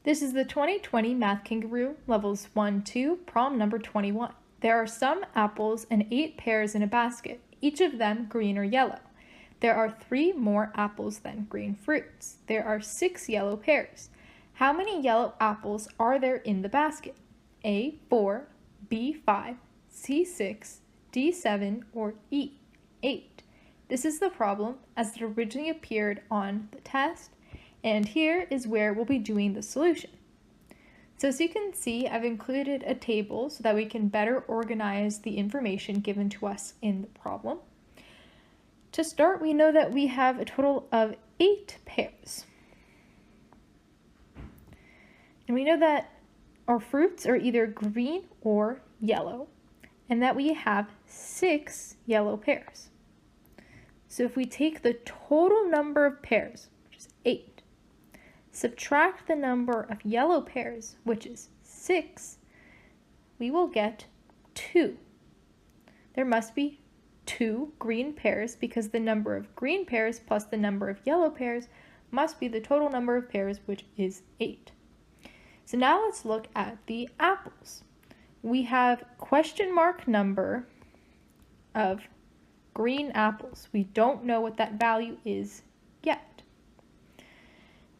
This is the 2020 Math Kangaroo, Levels 1-2, problem number 21. There are some apples and 8 pears in a basket, each of them green or yellow. There are 3 more apples than green fruits. There are 6 yellow pears. How many yellow apples are there in the basket? A, 4, B, 5, C, 6, D, 7, or E, 8. This is the problem as it originally appeared on the test, and here is where we'll be doing the solution. So as you can see, I've included a table so that we can better organize the information given to us in the problem. To start, we know that we have a total of 8 pears. And we know that our fruits are either green or yellow, and that we have 6 yellow pears. So if we take the total number of pears, which is 8, subtract the number of yellow pears, which is 6, we will get 2. There must be 2 green pears because the number of green pears plus the number of yellow pears must be the total number of pears, which is 8. So now let's look at the apples. We have question mark number of green apples. We don't know what that value is yet.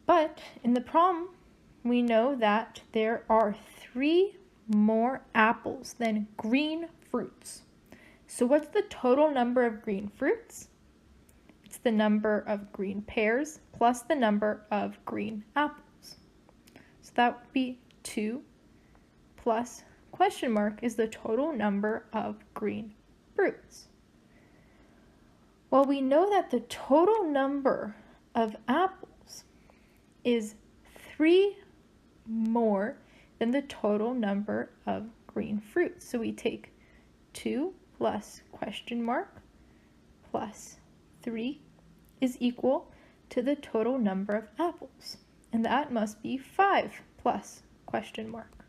But in the problem, we know that there are 3 more apples than green fruits. So what's the total number of green fruits? It's the number of green pears plus the number of green apples. So that would be 2 plus question mark is the total number of green fruits. Well, we know that the total number of apples is 3 more than the total number of green fruits. So we take 2 plus question mark plus 3 is equal to the total number of apples. And that must be 5 plus question mark.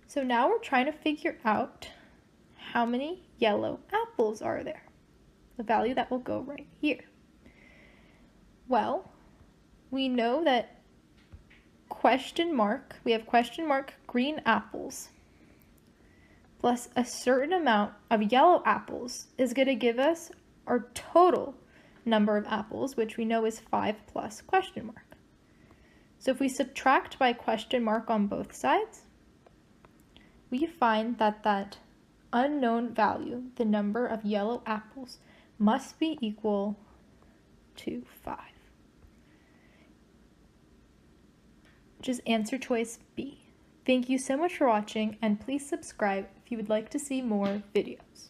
So now we're trying to figure out how many yellow apples are there. The value that will go right here. Well, we know that we have question mark green apples plus a certain amount of yellow apples is going to give us our total number of apples, which we know is 5 plus question mark. So if we subtract by question mark on both sides, we find that that unknown value, the number of yellow apples, must be equal to 5, which is answer choice B. Thank you so much for watching, and please subscribe if you would like to see more videos.